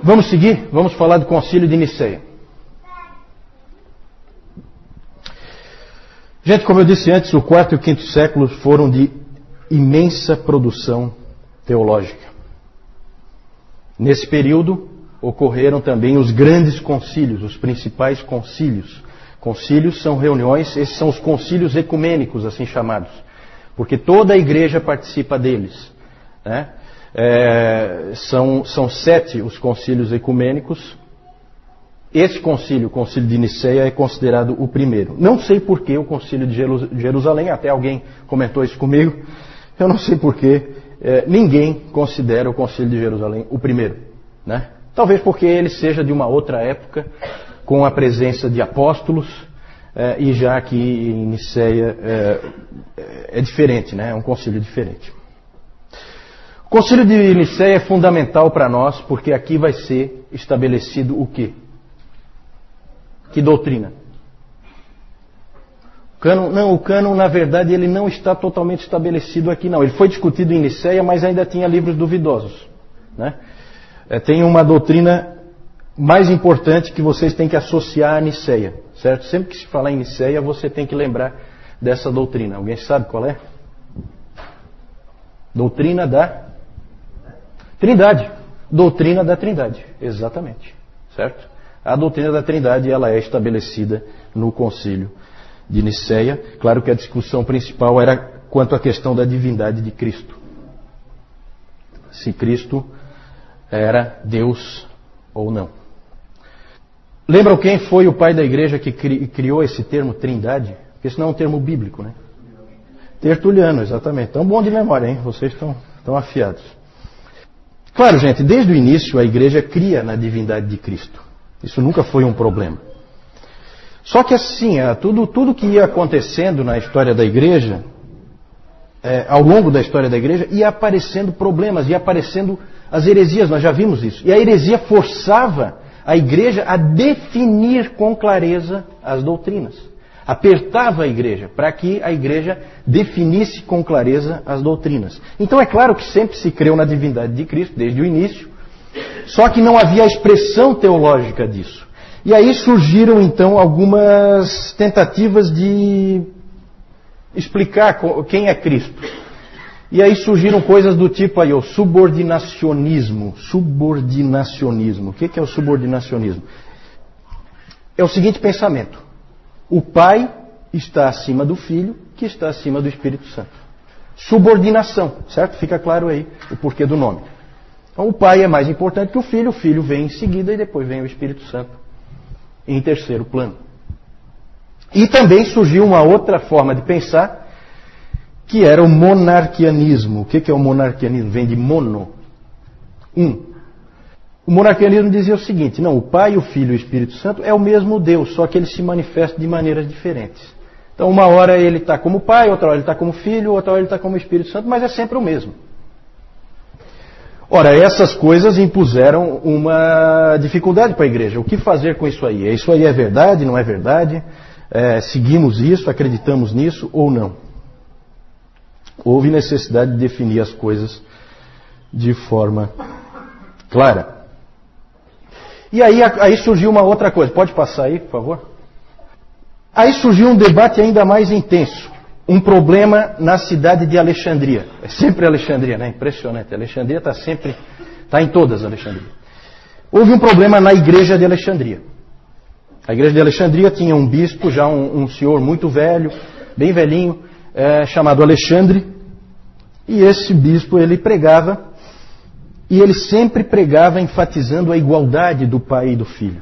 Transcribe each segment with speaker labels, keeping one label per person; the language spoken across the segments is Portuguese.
Speaker 1: Vamos seguir? Vamos falar do Concílio de Nicéia. Gente, como eu disse antes, o quarto e o quinto séculos foram de imensa produção teológica. Nesse período ocorreram também os grandes concílios, os principais concílios. Concílios são reuniões, esses são os concílios ecumênicos, assim chamados, porque toda a igreja participa deles, né? São 7 os concílios ecumênicos. Esse concílio, o concílio de Nicéia, é considerado o primeiro. Não sei por que o concílio de Jerusalém, até alguém comentou isso comigo, eu não sei por que ninguém considera o concílio de Jerusalém o primeiro, né? Talvez porque ele seja de uma outra época, com a presença de apóstolos, e já que em Nicéia é diferente, né? É um concílio diferente. O concílio de Nicéia é fundamental para nós, porque aqui vai ser estabelecido o quê? Que doutrina? O cânon, na verdade, ele não está totalmente estabelecido aqui, não. Ele foi discutido em Nicéia, mas ainda tinha livros duvidosos, né? Tem uma doutrina mais importante que vocês têm que associar a Nicéia, certo? Sempre que se falar em Nicéia, você tem que lembrar dessa doutrina. Alguém sabe qual é? Doutrina da Trindade. Doutrina da Trindade, exatamente, certo? A doutrina da Trindade, ela é estabelecida no Concílio de Nicéia. Claro que a discussão principal era quanto à questão da divindade de Cristo. Se Cristo era Deus ou não. Lembram quem foi o pai da igreja que criou esse termo Trindade? Porque isso não é um termo bíblico, né? Tertuliano, exatamente. Tão bom de memória, hein? Vocês estão afiados. Claro, gente, desde o início a igreja cria na divindade de Cristo. Isso nunca foi um problema. Só que assim, tudo que ia acontecendo na história da igreja, ao longo da história da igreja, ia aparecendo problemas, ia aparecendo as heresias, nós já vimos isso. E a heresia forçava a igreja a definir com clareza as doutrinas. Apertava a igreja para que a igreja definisse com clareza as doutrinas. Então é claro que sempre se creu na divindade de Cristo, desde o início, só que não havia a expressão teológica disso. E aí surgiram então algumas tentativas de explicar quem é Cristo. E aí surgiram coisas do tipo aí, o subordinacionismo. Subordinacionismo. O que é o subordinacionismo? É o seguinte pensamento. O Pai está acima do Filho, que está acima do Espírito Santo. Subordinação, certo? Fica claro aí o porquê do nome. Então o Pai é mais importante que o Filho vem em seguida e depois vem o Espírito Santo em terceiro plano. E também surgiu uma outra forma de pensar, que era o monarquianismo. O que é o monarquianismo? Vem de mono, um. O monarquianismo dizia o seguinte: não, o Pai, o Filho e o Espírito Santo é o mesmo Deus, só que ele se manifesta de maneiras diferentes. Então uma hora ele está como Pai, outra hora ele está como Filho, outra hora ele está como Espírito Santo, mas é sempre o mesmo. Ora, essas coisas impuseram uma dificuldade para a igreja. O que fazer com isso aí? Isso aí é verdade, não é verdade? Seguimos isso, acreditamos nisso ou não? Houve necessidade de definir as coisas de forma clara. E aí surgiu uma outra coisa. Pode passar aí, por favor? Aí surgiu um debate ainda mais intenso. Um problema na cidade de Alexandria. É sempre Alexandria, né? Impressionante. Alexandria está em todas Alexandria. Houve um problema na igreja de Alexandria. A igreja de Alexandria tinha um bispo, já um senhor muito velho, bem velhinho, chamado Alexandre. E esse bispo, ele pregava, e ele sempre pregava enfatizando a igualdade do pai e do filho.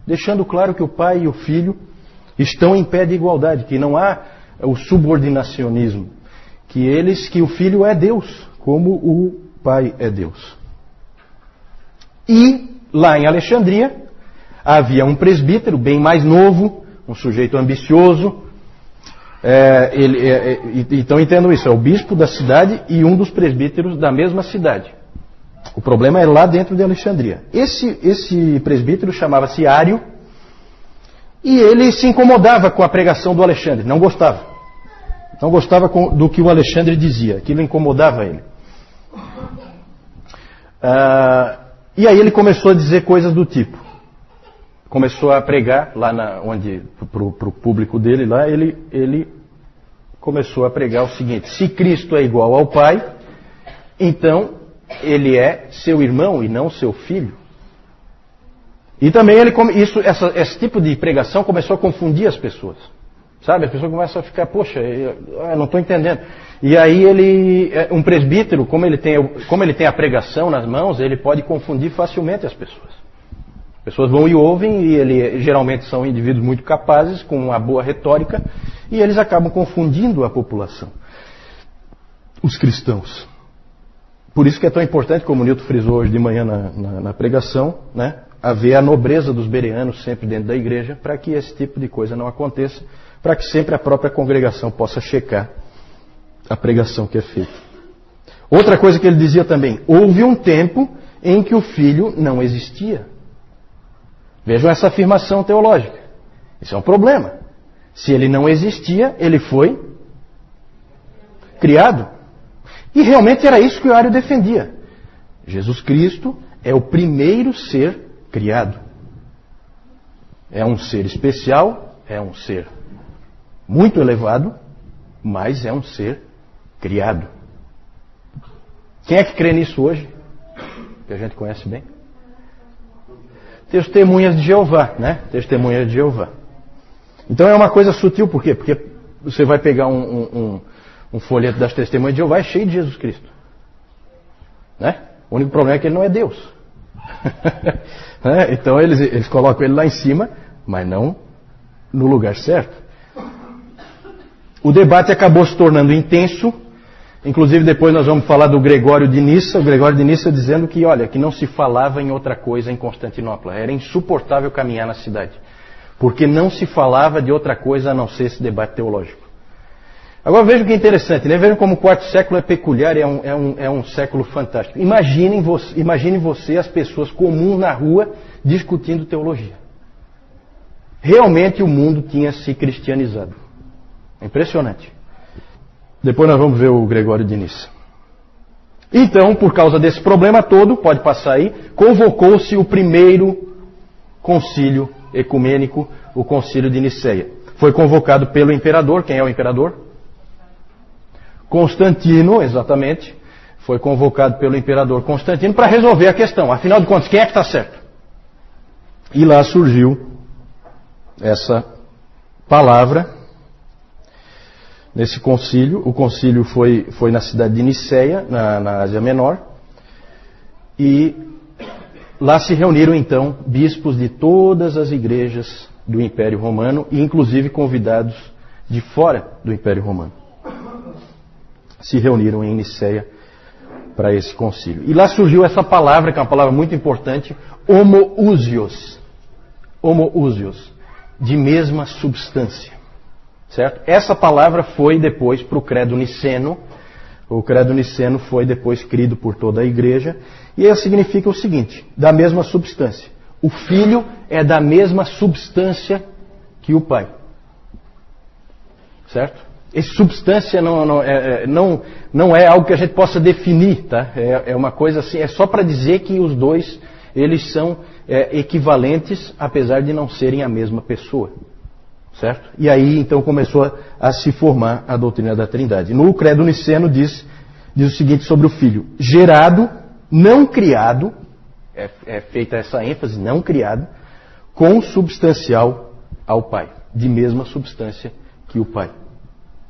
Speaker 1: Deixando claro que o pai e o filho estão em pé de igualdade, que não há o subordinacionismo, que o filho é Deus, como o pai é Deus. E lá em Alexandria havia um presbítero bem mais novo, um sujeito ambicioso. Então entendam isso, é o bispo da cidade e um dos presbíteros da mesma cidade. O problema é lá dentro de Alexandria. Esse presbítero chamava-se Ário, e ele se incomodava com a pregação do Alexandre, não gostava. Não gostava do que o Alexandre dizia, aquilo incomodava ele. E aí ele começou a dizer coisas do tipo. Começou a pregar lá para o público dele lá, ele começou a pregar o seguinte: se Cristo é igual ao Pai, então ele é seu irmão e não seu filho. E também esse tipo de pregação começou a confundir as pessoas. Sabe? As pessoas começam a ficar, poxa, eu não estou entendendo. E aí um presbítero, como ele tem a pregação nas mãos, ele pode confundir facilmente as pessoas. As pessoas vão e ouvem, e geralmente são indivíduos muito capazes, com uma boa retórica, e eles acabam confundindo a população. Os cristãos. Por isso que é tão importante, como o Nilton frisou hoje de manhã na pregação, né, haver a nobreza dos bereanos sempre dentro da igreja, para que esse tipo de coisa não aconteça, para que sempre a própria congregação possa checar a pregação que é feita. Outra coisa que ele dizia também: houve um tempo em que o Filho não existia. Vejam essa afirmação teológica. Isso é um problema. Se ele não existia, ele foi criado. E realmente era isso que o Ario defendia. Jesus Cristo é o primeiro ser criado. É um ser especial, é um ser muito elevado, mas é um ser criado. Quem é que crê nisso hoje? Que a gente conhece bem. Testemunhas de Jeová, né? Testemunhas de Jeová. Então é uma coisa sutil, por quê? Porque você vai pegar um folheto das Testemunhas de Jeová, é cheio de Jesus Cristo. Né? O único problema é que ele não é Deus. Né? Então eles colocam ele lá em cima, mas não no lugar certo. O debate acabou se tornando intenso. Inclusive depois nós vamos falar do Gregório de Nissa. O Gregório de Nissa dizendo que, olha, que não se falava em outra coisa em Constantinopla. Era insuportável caminhar na cidade. Porque não se falava de outra coisa a não ser esse debate teológico. Agora vejam que interessante, né? Vejam como o quarto século é peculiar e é um século fantástico. Imagine você as pessoas comuns na rua discutindo teologia. Realmente o mundo tinha se cristianizado. Impressionante. Depois nós vamos ver o Gregório de Nissa. Então, por causa desse problema todo, pode passar aí, convocou-se o primeiro concílio ecumênico, o concílio de Niceia. Foi convocado pelo imperador. Quem é o imperador? Constantino, exatamente. Foi convocado pelo imperador Constantino para resolver a questão. Afinal de contas, quem é que está certo? E lá surgiu essa palavra nesse concílio. O concílio foi na cidade de Niceia, na Ásia Menor. E lá se reuniram então bispos de todas as igrejas do Império Romano, e inclusive convidados de fora do Império Romano. Se reuniram em Niceia para esse concílio. E lá surgiu essa palavra, que é uma palavra muito importante, homoousios. Homoousios, de mesma substância. Certo? Essa palavra foi depois para o credo niceno. O credo niceno foi depois crido por toda a igreja. E ela significa o seguinte: da mesma substância. O Filho é da mesma substância que o Pai. Certo? Essa substância não é algo que a gente possa definir, tá? É uma coisa assim, é só para dizer que os dois, eles são equivalentes, apesar de não serem a mesma pessoa. Certo? E aí então começou a se formar a doutrina da Trindade. No credo niceno diz o seguinte sobre o Filho: gerado, não criado, é feita essa ênfase, não criado, consubstancial ao Pai, de mesma substância que o Pai.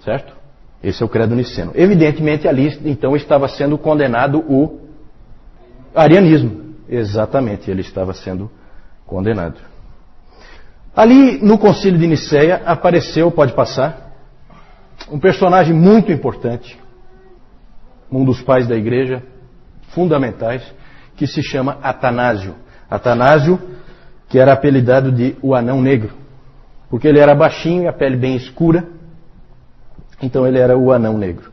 Speaker 1: Certo? Esse é o credo niceno. Evidentemente ali então estava sendo condenado o arianismo. Exatamente, ele estava sendo condenado. Ali no concílio de Niceia apareceu, pode passar, um personagem muito importante, um dos pais da igreja, fundamentais, que se chama Atanásio. Atanásio, que era apelidado de o Anão Negro, porque ele era baixinho e a pele bem escura, então ele era o Anão Negro.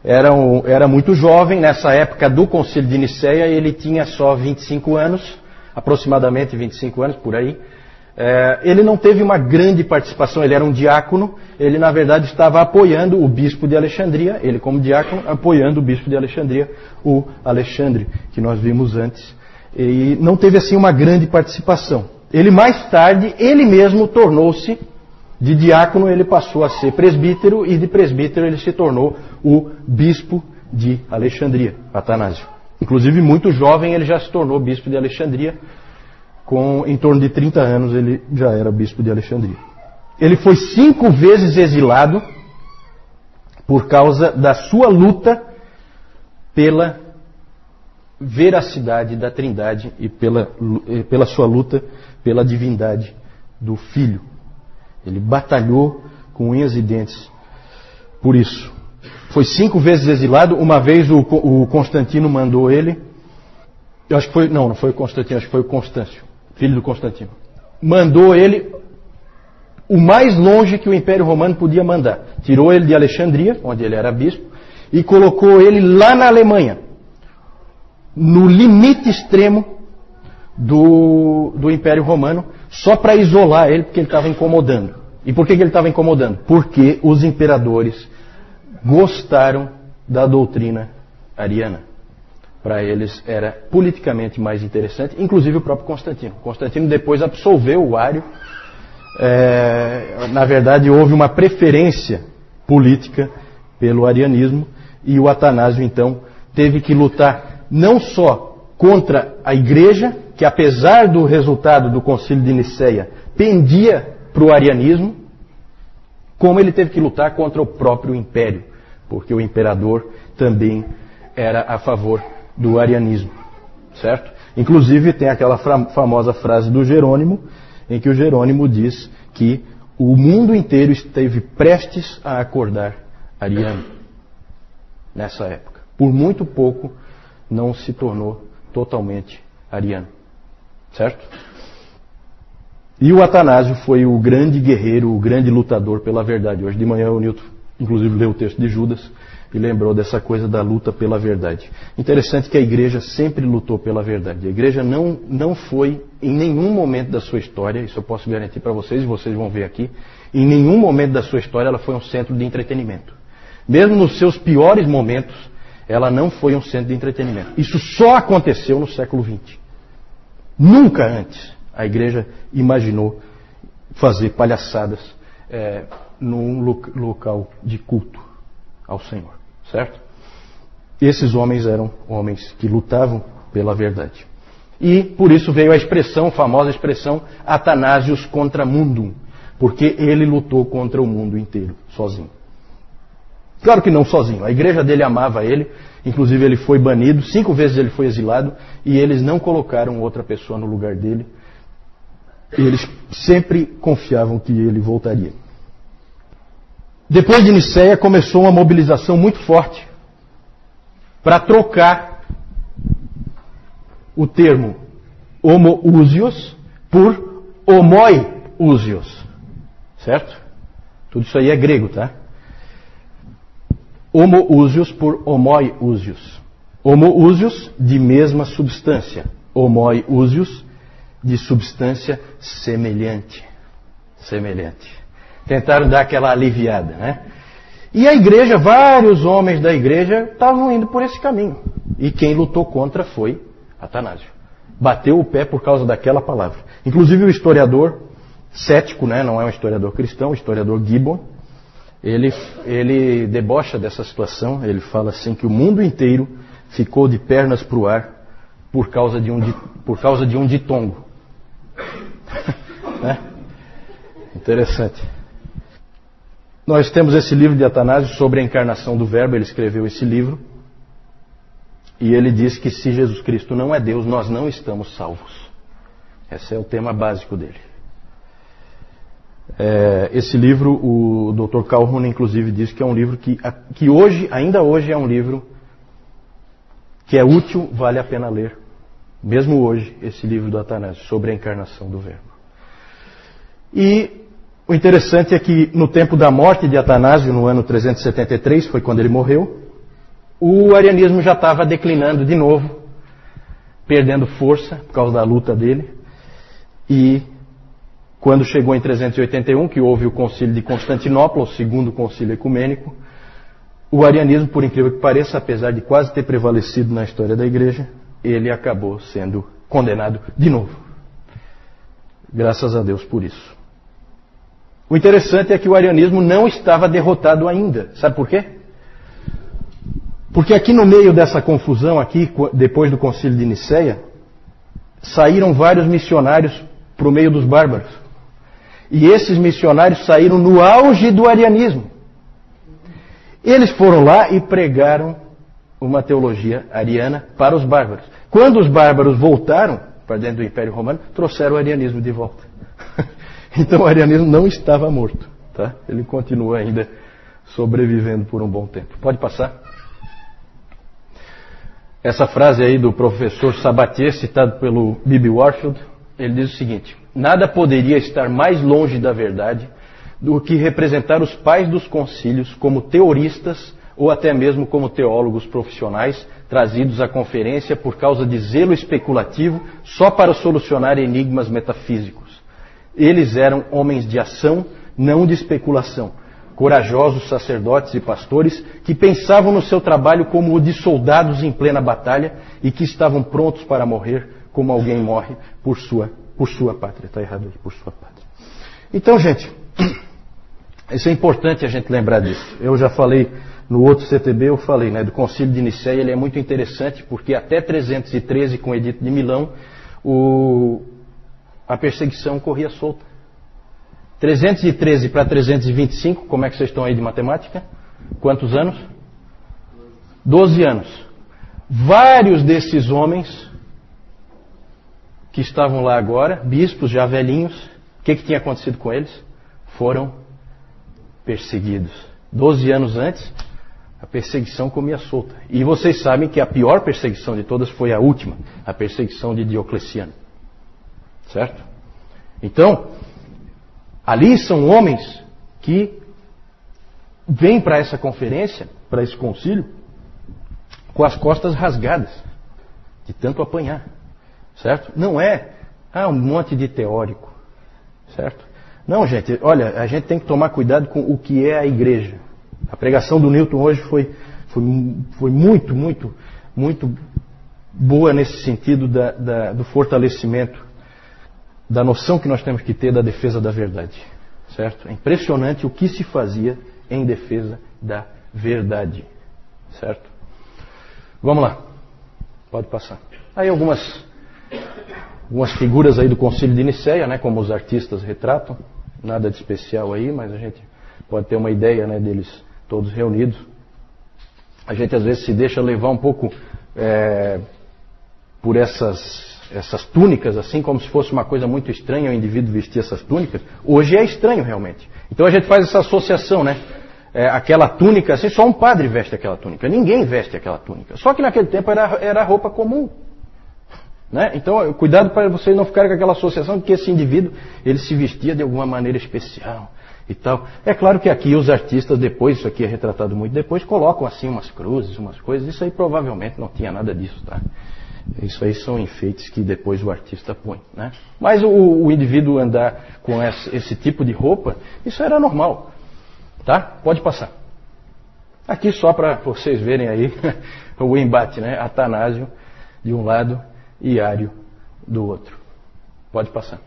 Speaker 1: Era muito jovem, nessa época do concílio de Niceia, ele tinha só 25 anos, aproximadamente 25 anos, por aí. Ele não teve uma grande participação, ele era um diácono, ele na verdade estava apoiando o bispo de Alexandria, ele como diácono apoiando o bispo de Alexandria, o Alexandre, que nós vimos antes. e não teve assim uma grande participação. Ele mais tarde, ele mesmo tornou-se, de diácono ele passou a ser presbítero, e de presbítero ele se tornou o bispo de Alexandria, Atanásio. Inclusive muito jovem ele já se tornou bispo de Alexandria, em torno de 30 anos ele já era bispo de Alexandria. Ele foi 5 vezes exilado por causa da sua luta pela veracidade da Trindade e pela sua luta pela divindade do Filho. Ele batalhou com unhas e dentes por isso. Foi 5 vezes exilado. Uma vez o Constantino mandou ele, eu acho que foi, não foi o Constantino, acho que foi o Constâncio, filho do Constantino. Mandou ele o mais longe que o Império Romano podia mandar. Tirou ele de Alexandria, onde ele era bispo, e colocou ele lá na Alemanha, no limite extremo do Império Romano, só para isolar ele, porque ele estava incomodando. E por que ele estava incomodando? Porque os imperadores gostaram da doutrina ariana. Para eles era politicamente mais interessante, inclusive o próprio Constantino. Constantino depois absolveu o Ário. Na verdade, houve uma preferência política pelo arianismo, e o Atanásio, então, teve que lutar não só contra a igreja, que apesar do resultado do Concílio de Niceia, pendia para o arianismo, como ele teve que lutar contra o próprio império, porque o imperador também era a favor do arianismo, certo? Inclusive tem aquela famosa frase do Jerônimo, em que o Jerônimo diz que o mundo inteiro esteve prestes a acordar ariano nessa época. Por muito pouco não se tornou totalmente ariano, certo? E o Atanásio foi o grande guerreiro, o grande lutador pela verdade. Hoje de manhã o Newton, inclusive, leu o texto de Judas e lembrou dessa coisa da luta pela verdade. Interessante que a igreja sempre lutou pela verdade. A igreja não foi, em nenhum momento da sua história, isso eu posso garantir para vocês, e vocês vão ver aqui, em nenhum momento da sua história ela foi um centro de entretenimento. Mesmo nos seus piores momentos, ela não foi um centro de entretenimento. Isso só aconteceu no século XX. Nunca antes a igreja imaginou fazer palhaçadas num local de culto ao Senhor, certo? Esses homens eram homens que lutavam pela verdade. E por isso veio a famosa expressão Atanásios contra mundum, porque ele lutou contra o mundo inteiro, sozinho. Claro que não sozinho, a igreja dele amava ele, inclusive ele foi banido, 5 vezes ele foi exilado, e eles não colocaram outra pessoa no lugar dele. Eles sempre confiavam que ele voltaria. Depois de Niceia começou uma mobilização muito forte para trocar o termo homoousios por homoiousios. Certo? Tudo isso aí é grego, tá? Homoousios por homoiousios. Homoousios de mesma substância. Homoiousios de substância semelhante. Semelhante. Tentaram dar aquela aliviada, né? E a igreja, vários homens da igreja estavam indo por esse caminho. E quem lutou contra foi Atanásio. Bateu o pé por causa daquela palavra. Inclusive o historiador cético, né? Não é um historiador cristão, o historiador Gibbon, ele debocha dessa situação. Ele fala assim que o mundo inteiro ficou de pernas para o ar por causa de um ditongo. Né? Interessante. Nós temos esse livro de Atanásio sobre a encarnação do Verbo. Ele escreveu esse livro e ele diz que se Jesus Cristo não é Deus, nós não estamos salvos. Esse é o tema básico dele. Esse livro, o Dr. Calhoun inclusive diz que é um livro que hoje, ainda hoje é um livro que é útil, vale a pena ler. Mesmo hoje, esse livro do Atanásio, sobre a encarnação do Verbo. E o interessante é que no tempo da morte de Atanásio, no ano 373, foi quando ele morreu, o arianismo já estava declinando de novo, perdendo força por causa da luta dele. E quando chegou em 381, que houve o concílio de Constantinopla, o segundo concílio ecumênico, o arianismo, por incrível que pareça, apesar de quase ter prevalecido na história da igreja, ele acabou sendo condenado de novo. Graças a Deus por isso. O interessante é que o arianismo não estava derrotado ainda. Sabe por quê? Porque aqui no meio dessa confusão, aqui, depois do concílio de Nicéia, saíram vários missionários para o meio dos bárbaros. E esses missionários saíram no auge do arianismo. Eles foram lá e pregaram uma teologia ariana para os bárbaros. Quando os bárbaros voltaram para dentro do Império Romano, trouxeram o arianismo de volta. Então o arianismo não estava morto. Tá? Ele continua ainda sobrevivendo por um bom tempo. Pode passar? Essa frase aí do professor Sabatier, citado pelo B.B. Warfield, ele diz o seguinte: nada poderia estar mais longe da verdade do que representar os pais dos concílios como teoristas ou até mesmo como teólogos profissionais trazidos à conferência por causa de zelo especulativo só para solucionar enigmas metafísicos. Eles eram homens de ação, não de especulação. Corajosos sacerdotes e pastores que pensavam no seu trabalho como o de soldados em plena batalha e que estavam prontos para morrer como alguém morre por sua pátria. Está errado aí, por sua pátria. Então, gente, isso é importante a gente lembrar disso. Eu já falei no outro CTB, eu falei, né, do Concílio de Nicéia. Ele é muito interessante porque até 313, com o Edito de Milão, a perseguição corria solta. 313 para 325, como é que vocês estão aí de matemática? Quantos anos? 12 anos. Vários desses homens que estavam lá agora, bispos já velhinhos, o que tinha acontecido com eles? Foram perseguidos. 12 anos antes, a perseguição comia solta. E vocês sabem que a pior perseguição de todas foi a última, a perseguição de Diocleciano. Certo? Então, ali são homens que vêm para essa conferência, para esse concílio, com as costas rasgadas, de tanto apanhar. Certo? Não é um monte de teórico. Certo? Não, gente, olha, a gente tem que tomar cuidado com o que é a igreja. A pregação do Newton hoje foi muito, muito, muito boa nesse sentido do fortalecimento da noção que nós temos que ter da defesa da verdade. Certo? É impressionante o que se fazia em defesa da verdade. Certo? Vamos lá. Pode passar. Aí algumas figuras aí do Concílio de Nicéia, né, como os artistas retratam. Nada de especial aí, mas a gente pode ter uma ideia, né, deles todos reunidos. A gente às vezes se deixa levar um pouco por essas túnicas, assim como se fosse uma coisa muito estranha o indivíduo vestir essas túnicas. Hoje é estranho realmente. Então a gente faz essa associação, né? Aquela túnica, assim, só um padre veste aquela túnica. Ninguém veste aquela túnica. Só que naquele tempo era roupa comum. Né? Então, cuidado para vocês não ficarem com aquela associação de que esse indivíduo ele se vestia de alguma maneira especial e tal. É claro que aqui os artistas depois, isso aqui é retratado muito depois, colocam assim umas cruzes, umas coisas. Isso aí provavelmente não tinha nada disso, tá? Isso aí são enfeites que depois o artista põe, né? Mas o indivíduo andar com esse tipo de roupa, isso era normal, tá? Pode passar. Aqui só para vocês verem aí o embate, né? Atanásio de um lado e Ário do outro. Pode passar.